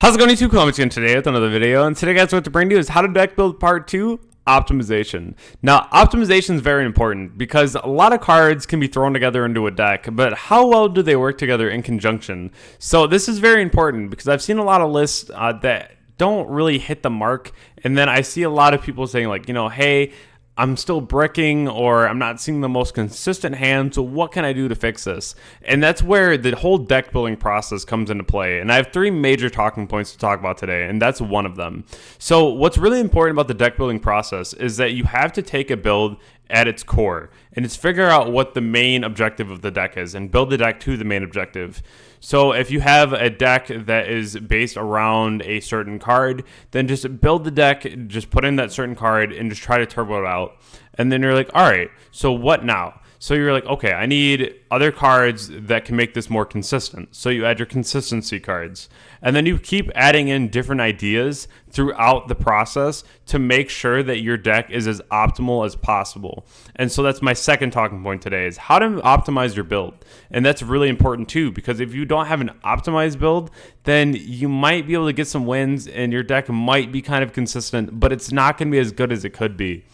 How's it going, YouTube? Comments again today with another video, and today, guys, what to bring to you is how to deck build part 2, optimization. Now, optimization is very important because a lot of cards can be thrown together into a deck, but how well do they work together in conjunction? So this is very important because I've seen a lot of lists that don't really hit the mark, and then I see a lot of people saying like, hey, I'm still bricking, or I'm not seeing the most consistent hand, so what can I do to fix this? And that's where the whole deck building process comes into play. And I have 3 major talking points to talk about today, and that's one of them. So what's really important about the deck building process is that you have to take a build at its core, and it's figure out what the main objective of the deck is and build the deck to the main objective. So if you have a deck that is based around a certain card, then just build the deck, just put in that certain card and just try to turbo it out. And then you're like, all right, so what now? So you're like, okay, I need other cards that can make this more consistent. So you add your consistency cards. And then you keep adding in different ideas throughout the process to make sure that your deck is as optimal as possible. And so that's my second talking point today, is how to optimize your build. And that's really important too, because if you don't have an optimized build, then you might be able to get some wins and your deck might be kind of consistent, but it's not going to be as good as it could be.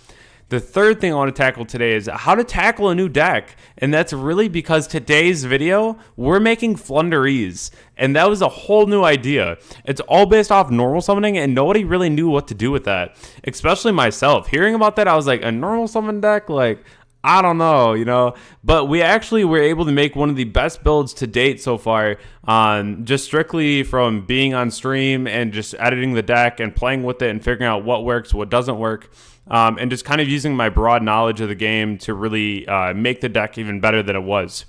The third thing I want to tackle today is how to tackle a new deck. And that's really because today's video, we're making Floodgates. And that was a whole new idea. It's all based off normal summoning, and nobody really knew what to do with that. Especially myself. Hearing about that, I was like, a normal summon deck? Like, I don't know, But we actually were able to make one of the best builds to date so far, just strictly from being on stream and just editing the deck and playing with it and figuring out what works, what doesn't work. And just kind of using my broad knowledge of the game to really make the deck even better than it was.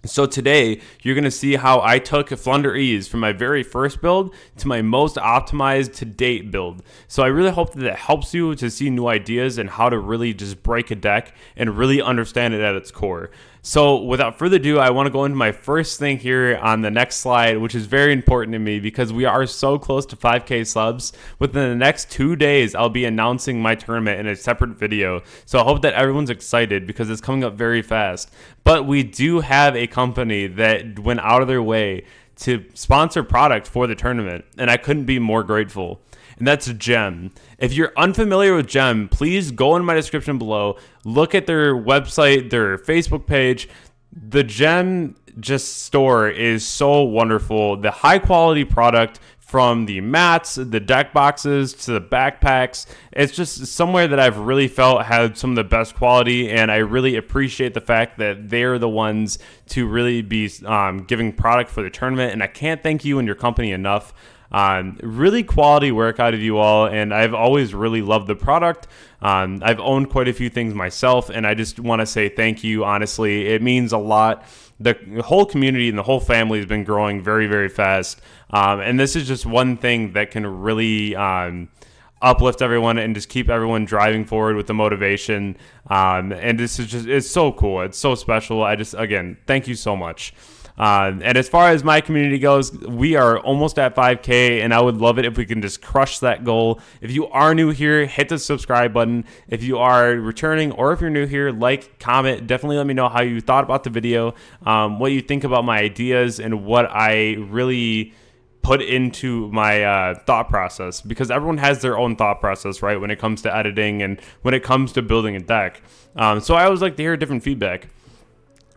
So today, you're going to see how I took Floodgates from my very first build to my most optimized to date build. So I really hope that it helps you to see new ideas and how to really just break a deck and really understand it at its core. So without further ado, I want to go into my first thing here on the next slide, which is very important to me because we are so close to 5K subs. Within the next 2 days, I'll be announcing my tournament in a separate video. So I hope that everyone's excited because it's coming up very fast. But we do have a company that went out of their way to sponsor product for the tournament, and I couldn't be more grateful. And that's Gem. If you're unfamiliar with Gem, please go in my description below, look at their website, their Facebook page. The Gem store is so wonderful. The high quality product, from the mats, the deck boxes, to the backpacks, it's just somewhere that I've really felt had some of the best quality, and I really appreciate the fact that they're the ones to really be giving product for the tournament, and I can't thank you and your company enough. Really quality work out of you all, and I've always really loved the product. I've owned quite a few things myself, and I just want to say thank you. Honestly, it means a lot. The whole community and the whole family has been growing very, very fast, and this is just one thing that can really uplift everyone and just keep everyone driving forward with the motivation. And this is just, it's so cool. It's so special. Again, thank you so much. And as far as my community goes, we are almost at 5K, and I would love it if we can just crush that goal. If you are new here, hit the subscribe button. If you are returning, or if you're new here, like, comment. Definitely let me know how you thought about the video, what you think about my ideas, and what I really put into my thought process, because everyone has their own thought process, right, when it comes to editing and when it comes to building a deck. So I always like to hear different feedback.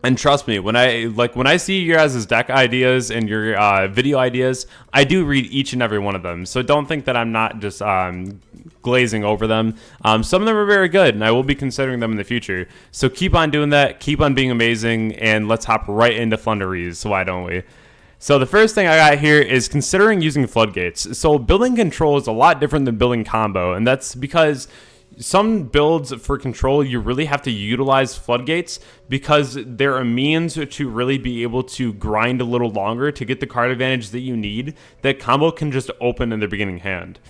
And trust me, when I see your guys' deck ideas and your video ideas, I do read each and every one of them. So don't think that I'm not just glazing over them. Some of them are very good, and I will be considering them in the future. So keep on doing that, keep on being amazing, and let's hop right into Floodgates. So why don't we? So the first thing I got here is considering using Floodgates. So building control is a lot different than building combo, and that's because some builds for control, you really have to utilize Floodgates because they're a means to really be able to grind a little longer to get the card advantage that you need that combo can just open in the beginning hand.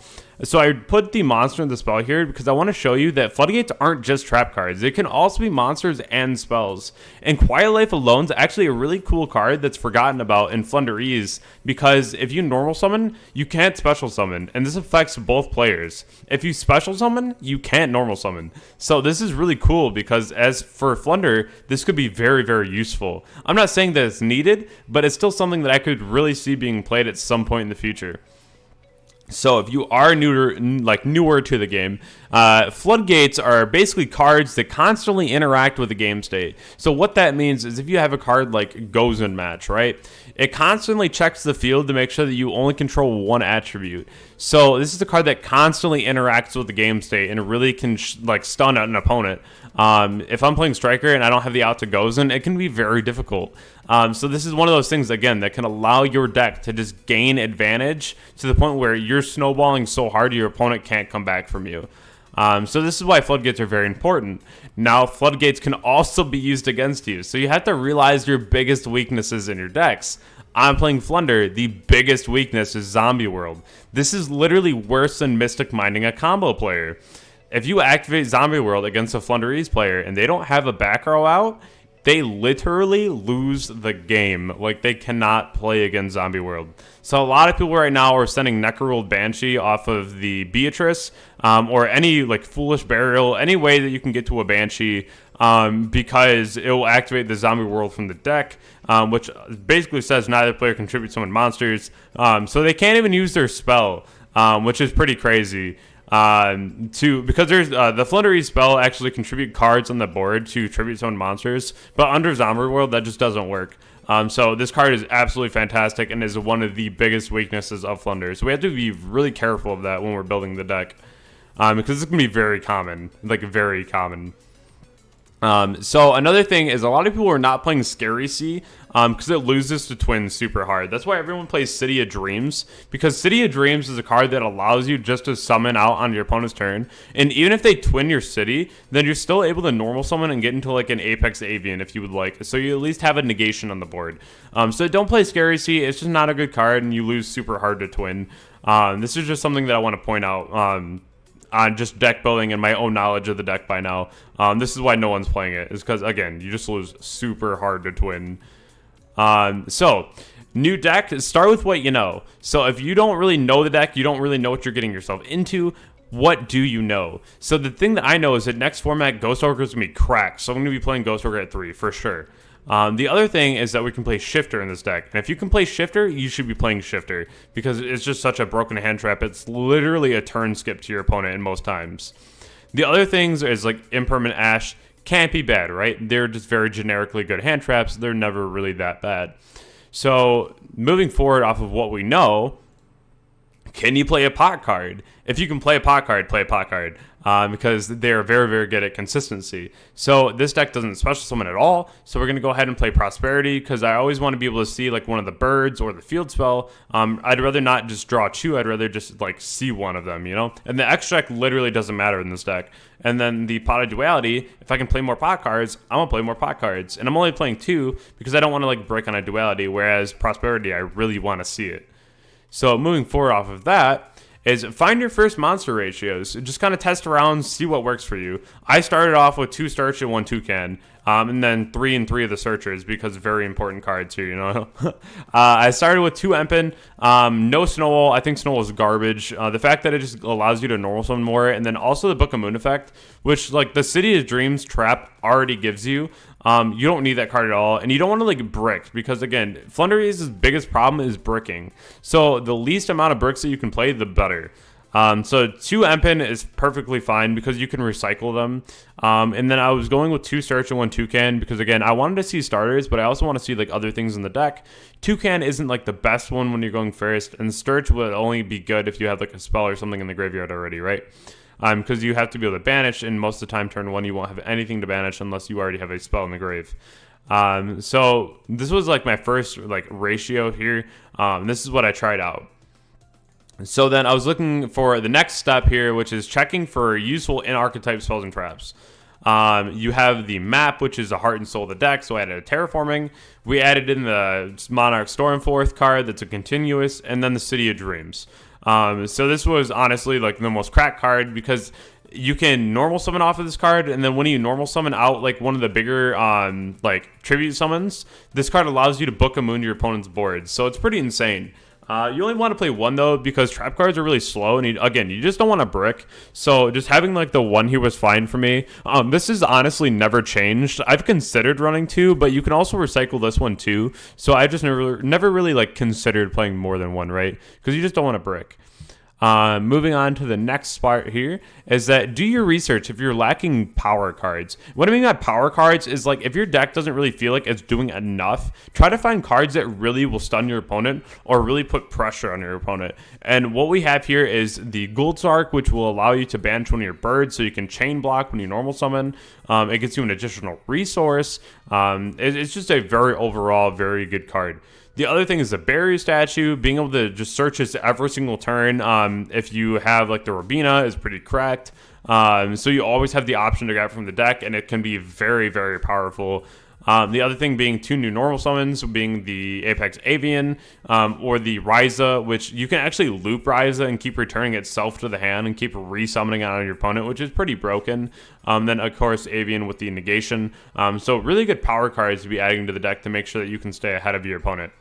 So I put the monster and the spell here because I want to show you that Floodgates aren't just trap cards. They can also be monsters and spells. And Quiet Life alone is actually a really cool card that's forgotten about in Floodgates, because if you normal summon, you can't special summon. And this affects both players. If you special summon, you can't normal summon. So this is really cool because as for Flunder, this could be very, very useful. I'm not saying that it's needed, but it's still something that I could really see being played at some point in the future. So if you are newer to the game, floodgates are basically cards that constantly interact with the game state. So what that means is if you have a card like Goes in Match, right? It constantly checks the field to make sure that you only control one attribute. So this is a card that constantly interacts with the game state and it really can stun an opponent. If I'm playing Striker and I don't have the out to Gozen, it can be very difficult. So this is one of those things, again, that can allow your deck to just gain advantage to the point where you're snowballing so hard your opponent can't come back from you. So this is why floodgates are very important. Now, floodgates can also be used against you. So you have to realize your biggest weaknesses in your decks. I'm playing Flunder. The biggest weakness is Zombie World. This is literally worse than Mystic Minding a combo player. If you activate Zombie World against a Flunderese player and they don't have a back row out, they literally lose the game. Like, they cannot play against Zombie World. So a lot of people right now are sending Necroruled Banshee off of the Beatrice, or any Foolish Burial, any way that you can get to a Banshee, because it will activate the Zombie World from the deck, which basically says neither player contributes summon monsters. So they can't even use their spell, which is pretty crazy. Because there's the Flunderese spell actually contribute cards on the board to tribute summon monsters, but under Zombie World that just doesn't work. So this card is absolutely fantastic and is one of the biggest weaknesses of Flunder. So we have to be really careful of that when we're building the deck, because it's gonna be very common, very common. So another thing is a lot of people are not playing Scary Sea because it loses to twins super hard. That's why everyone plays City of Dreams, because City of Dreams is a card that allows you just to summon out on your opponent's turn. And even if they twin your city, then you're still able to normal summon and get into an Apex Avian if you would like. So you at least have a negation on the board. So don't play Scary Sea. It's just not a good card and you lose super hard to twin. This is just something that I want to point out. On just deck building and my own knowledge of the deck by now. This is why no one's playing it, is because, again, you just lose super hard to twin. So, new deck, start with what you know. So if you don't really know the deck, you don't really know what you're getting yourself into, what do you know? So the thing that I know is that next format, Ghost Ogre is going to be cracked. So I'm going to be playing Ghost Ogre at 3, for sure. The other thing is that we can play Shifter in this deck. And if you can play Shifter, you should be playing Shifter, because it's just such a broken hand trap. It's literally a turn skip to your opponent in most times. The other things is Impermanent Ash can't be bad, right? They're just very generically good hand traps. They're never really that bad. So moving forward off of what we know, can you play a pot card? If you can play a pot card, play a pot card. Because they're very, very good at consistency. So this deck doesn't special summon at all. So we're going to go ahead and play Prosperity, because I always want to be able to see one of the birds or the field spell. I'd rather not just draw 2. I'd rather just see one of them, And the extract literally doesn't matter in this deck. And then the Pot of Duality, if I can play more pot cards, I'm going to play more pot cards. And I'm only playing 2 because I don't want to break on a Duality, whereas Prosperity, I really want to see it. So moving forward off of that, is find your first monster ratios. Just kind of test around, see what works for you. I started off with 2 Search and 1 Toucan, and then 3 and 3 of the Searchers, because very important cards here, I started with 2 Empen, no Snowball. I think Snowball is garbage. The fact that it just allows you to normal summon more, and then also the Book of Moon effect, which the City of Dreams trap already gives you. You don't need that card at all, and you don't want to brick, because again, Flunderese's biggest problem is bricking. So the least amount of bricks that you can play, the better. So 2 Empen is perfectly fine because you can recycle them. And then I was going with 2 Search and 1 Toucan because, again, I wanted to see starters, but I also want to see other things in the deck. Toucan isn't the best one when you're going first, and Search would only be good if you have a spell or something in the graveyard already, right? Because you have to be able to banish, and most of the time turn 1 you won't have anything to banish unless you already have a spell in the grave. So this was my first ratio here. This is what I tried out. So then I was looking for the next step here, which is checking for useful in-archetype spells and traps. You have the map, which is the heart and soul of the deck, so I added a Terraforming. We added in the Monarch Stormforth card that's a continuous, and then the City of Dreams. So this was honestly the most cracked card, because you can normal summon off of this card, and then when you normal summon out one of the bigger tribute summons, this card allows you to Book a Moon to your opponent's board. So it's pretty insane. You only want to play 1 though, because trap cards are really slow, and you just don't want to brick. So just having the 1 here was fine for me. This is honestly never changed. I've considered running 2, but you can also recycle this one too. So I just never really considered playing more than 1, right? Because you just don't want to brick. Moving on to the next part here is that do your research if you're lacking power cards. What I mean by power cards is like if your deck doesn't really feel like it's doing enough, try to find cards that really will stun your opponent or really put pressure on your opponent. And what we have here is the Ghoul's Arc, which will allow you to banish one of your birds so you can chain block when you normal summon. It gets you an additional resource. It's just a very overall very good card. The other thing is the barrier statue, being able to just search this every single turn. If you have like the Robina is pretty correct. So you always have the option to grab from the deck, and it can be very, very powerful. The other thing being 2 new normal summons, being the Apex Avian or the Ryza, which you can actually loop Ryza and keep returning itself to the hand and keep resummoning it on your opponent, which is pretty broken. Then, of course, Avian with the negation. So really good power cards to be adding to the deck to make sure that you can stay ahead of your opponent.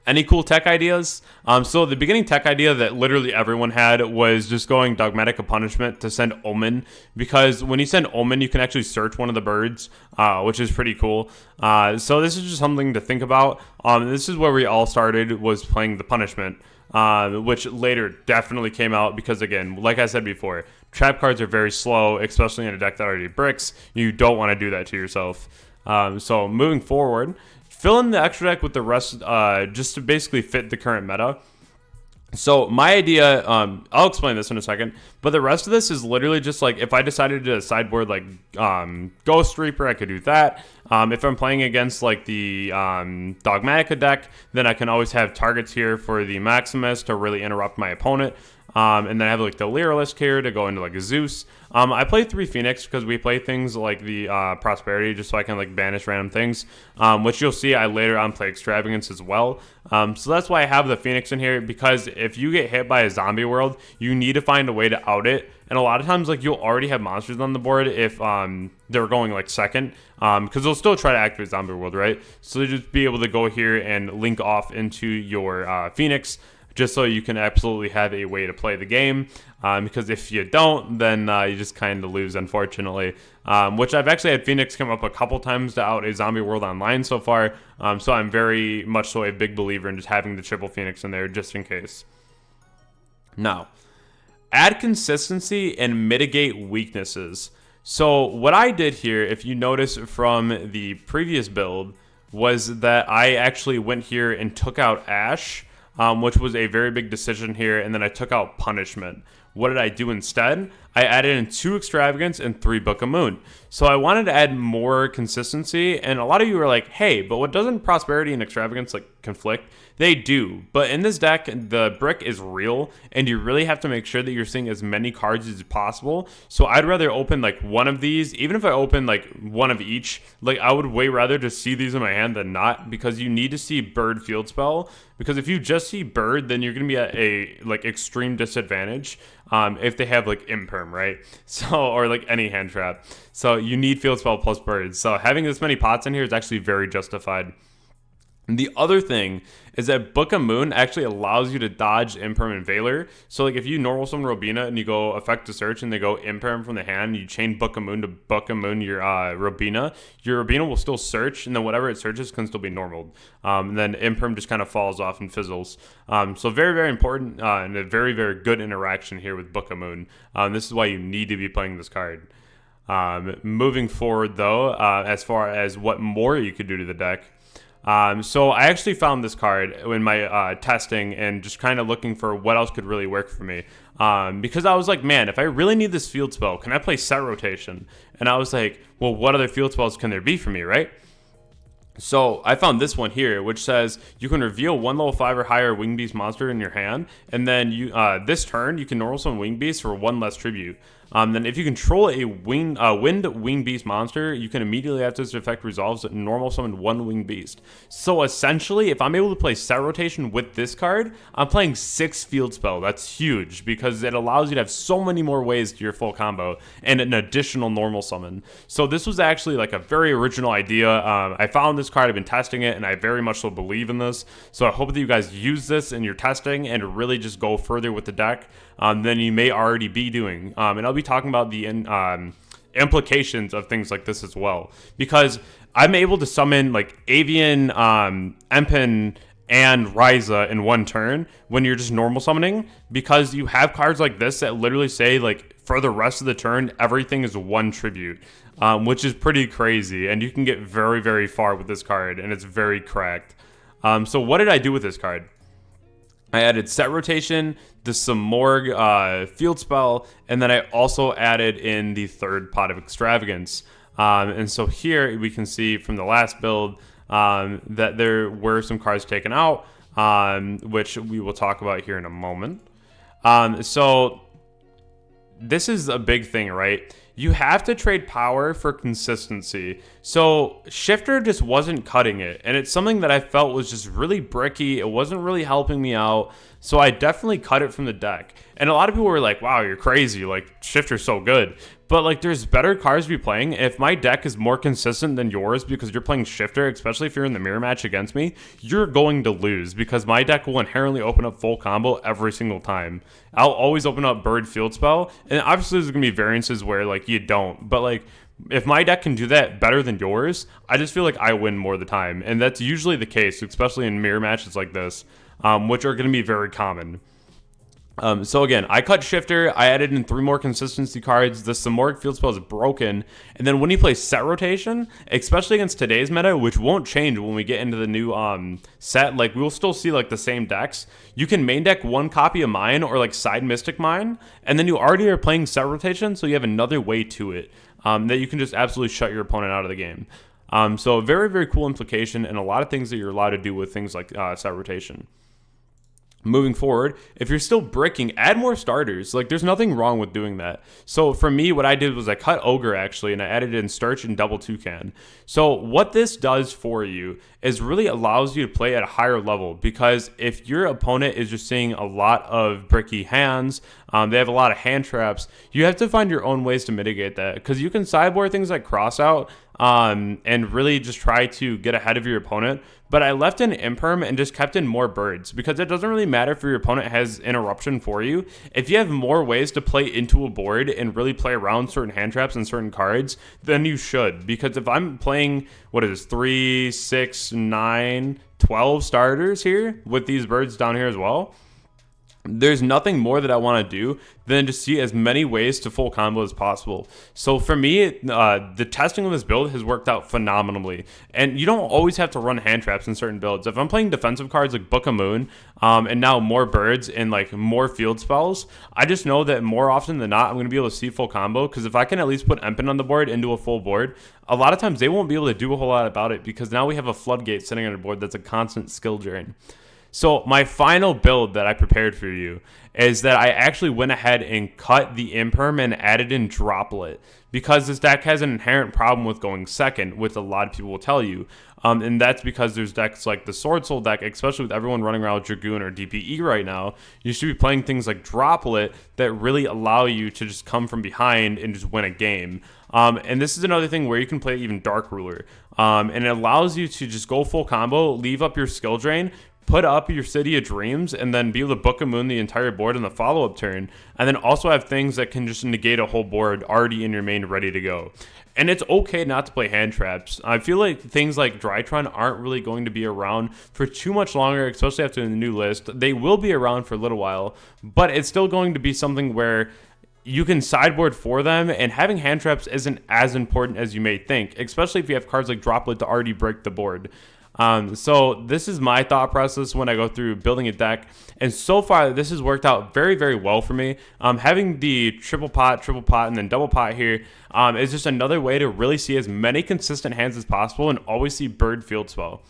Any cool tech ideas? So the beginning tech idea that literally everyone had was just going Dogmatic of Punishment to send Omen, because when you send Omen, you can actually search one of the birds, which is pretty cool. So this is just something to think about. This is where we all started, was playing the Punishment, which later definitely came out because, again, like I said before, trap cards are very slow, especially in a deck that already bricks. You don't want to do that to yourself. So moving forward, fill in the extra deck with the rest just to basically fit the current meta. So my idea, I'll explain this in a second, but the rest of this is literally just like if I decided to do a sideboard like Ghost Reaper, I could do that. If I'm playing against like the Dogmatica deck, then I can always have targets here for the Maximus to really interrupt my opponent. And then I have like the Lyralist here to go into like a Zeus. I play 3 Phoenix because we play things like the Prosperity just so I can like banish random things, which you'll see I later on play Extravagance as well. So that's why I have the Phoenix in here, because if you get hit by a zombie world, you need to find a way to out it. And a lot of times, like, you'll already have monsters on the board if they're going like second, because they'll still try to activate zombie world, right? So you just be able to go here and link off into your Phoenix, just so you can absolutely have a way to play the game, because if you don't, then you just kind of lose, unfortunately, which I've actually had Phoenix come up a couple times to out a Zombie World Online so far, so I'm very much so a big believer in just having the triple Phoenix in there just in case. Now, add consistency and mitigate weaknesses. So what I did here, if you notice from the previous build, was that I actually went here and took out Ash, which was a very big decision here, and then I took out Punishment. What did I do instead? I added in 2 Extravagance and 3 Book of Moon. So I wanted to add more consistency, and a lot of you were like, hey, but what doesn't Prosperity and Extravagance like conflict? They do, but in this deck, the brick is real, and you really have to make sure that you're seeing as many cards as possible. So I'd rather open like one of these, even if I open like one of each, like I would way rather just see these in my hand than not, because you need to see Bird Field Spell, because if you just see Bird, then you're going to be at a like extreme disadvantage if they have like Imperm, right? So, or like any hand trap. So you need Field Spell plus Birds. So having this many pots in here is actually very justified. And the other thing is that Book of Moon actually allows you to dodge Imperm and Valor. So like if you normal summon Robina and you go Effect to Search and they go Imperm from the hand, you chain Book of Moon to Book of Moon your Robina will still search, and then whatever it searches can still be normaled. And then Imperm just kind of falls off and fizzles. So very, very important and a very, very good interaction here with Book of Moon. This is why you need to be playing this card. Moving forward though, as far as what more you could do to the deck, so I actually found this card in my testing and just kind of looking for what else could really work for me. Because I was like, man, if I really need this field spell, can I play Set Rotation? And I was like, well, what other field spells can there be for me, right? So I found this one here, which says you can reveal 1 level 5 or higher Winged Beast monster in your hand, and then you this turn you can normal summon Winged Beast for 1 less tribute. Then if you control a wind Winged Beast monster, you can immediately after this effect resolves normal summon 1 Winged Beast. So essentially, if I'm able to play Set Rotation with this card, I'm playing 6 field spell. That's huge because it allows you to have so many more ways to your full combo and an additional normal summon. So this was actually like a very original idea. I found this card, I've been testing it, and I very much so believe in this. So I hope that you guys use this in your testing and really just go further with the deck than you may already be doing. And I'll be talking about the implications of things like this as well, because I'm able to summon like Avian, Empen, and Ryza in one turn when you're just normal summoning, because you have cards like this that literally say like for the rest of the turn everything is one tribute, which is pretty crazy, and you can get very, very far with this card, and it's very cracked. So what did I do with this card? I added set rotation, the Samorg field spell, and then I also added in the third Pot of Extravagance. And so here we can see from the last build that there were some cards taken out, which we will talk about here in a moment. So this is a big thing, right? You have to trade power for consistency. So Shifter just wasn't cutting it, and it's something that I felt was just really bricky. It wasn't really helping me out, so I definitely cut it from the deck. And a lot of people were like, wow, you're crazy, like Shifter's so good. But like there's better cards to be playing. If my deck is more consistent than yours because you're playing Shifter, especially if you're in the mirror match against me, you're going to lose because my deck will inherently open up full combo every single time. I'll always open up Bird Field Spell, and obviously there's going to be variances where like you don't, but like if my deck can do that better than yours, I just feel like I win more of the time, and that's usually the case, especially in mirror matches like this, which are going to be very common. So again, I cut Shifter, I added in 3 more consistency cards, the Samorg field spell is broken, and then when you play set rotation, especially against today's meta, which won't change when we get into the new set, like we'll still see like the same decks, you can main deck 1 copy of mine or like side Mystic Mine, and then you already are playing set rotation, so you have another way to it, that you can just absolutely shut your opponent out of the game. So a very, very cool implication, and a lot of things that you're allowed to do with things like set rotation. Moving forward, if you're still bricking, add more starters. Like, there's nothing wrong with doing that. So for me, what I did was I cut Ogre, actually, and I added in Sturch and Double Toucan. So what this does for you is really allows you to play at a higher level, because if your opponent is just seeing a lot of bricky hands, they have a lot of hand traps, you have to find your own ways to mitigate that, because you can sideboard things like Crossout and really just try to get ahead of your opponent. But I left in Imperm and just kept in more birds, because it doesn't really matter if your opponent has interruption for you. If you have more ways to play into a board and really play around certain hand traps and certain cards, then you should. Because if I'm playing, 3, 6, 9, 12 starters here with these birds down here as well, there's nothing more that I want to do than to see as many ways to full combo as possible. So for me, the testing of this build has worked out phenomenally. And you don't always have to run hand traps in certain builds. If I'm playing defensive cards like Book of Moon, and now more birds and like more field spells, I just know that more often than not, I'm going to be able to see full combo. Because if I can at least put Empen on the board into a full board, a lot of times they won't be able to do a whole lot about it, because now we have a Floodgate sitting on the board that's a constant skill drain. So my final build that I prepared for you is that I actually went ahead and cut the Imperm and added in Droplet, because this deck has an inherent problem with going second, which a lot of people will tell you. And that's because there's decks like the Sword Soul deck, especially with everyone running around with Dragoon or DPE right now, you should be playing things like Droplet that really allow you to just come from behind and just win a game. And this is another thing where you can play even Dark Ruler. And it allows you to just go full combo, leave up your skill drain, put up your City of Dreams, and then be able to Book of Moon the entire board in the follow-up turn, and then also have things that can just negate a whole board already in your main ready to go. And it's okay not to play hand traps. I feel like things like Drytron aren't really going to be around for too much longer, especially after the new list. They will be around for a little while, but it's still going to be something where you can sideboard for them, and having hand traps isn't as important as you may think, especially if you have cards like Droplet to already break the board. So this is my thought process when I go through building a deck, and so far this has worked out very, very well for me. Having the triple pot, and then double pot here is just another way to really see as many consistent hands as possible and always see Bird Field Spell.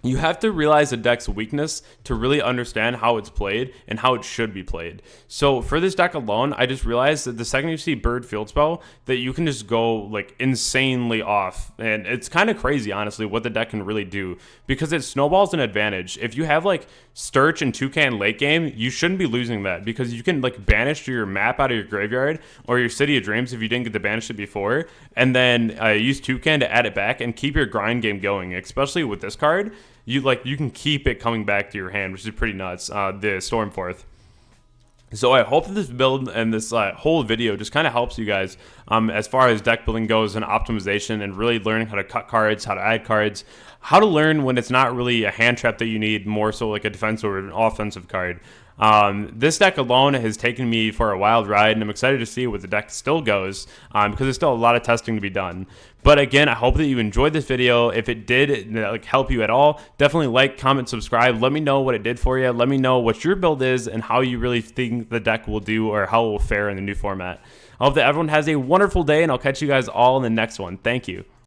You have to realize a deck's weakness to really understand how it's played and how it should be played. So for this deck alone, I just realized that the second you see Bird Field Spell, that you can just go like insanely off. And it's kind of crazy, honestly, what the deck can really do, because it snowballs an advantage. If you have like Sturch and Toucan late game, you shouldn't be losing that, because you can like banish your map out of your graveyard or your City of Dreams if you didn't get to banish it before, and then use Toucan to add it back and keep your grind game going, especially with this card. You can keep it coming back to your hand, which is pretty nuts. The Stormforth. So I hope that this build and this whole video just kind of helps you guys as far as deck building goes and optimization, and really learning how to cut cards, how to add cards, how to learn when it's not really a hand trap that you need, more so like a defensive or an offensive card. This deck alone has taken me for a wild ride, and I'm excited to see what the deck still goes because there's still a lot of testing to be done. But again, I hope that you enjoyed this video. If it did like help you at all, definitely like, comment, subscribe. Let me know what it did for you. Let me know what your build is and how you really think the deck will do or how it will fare in the new format. I hope that everyone has a wonderful day, and I'll catch you guys all in the next one. Thank you.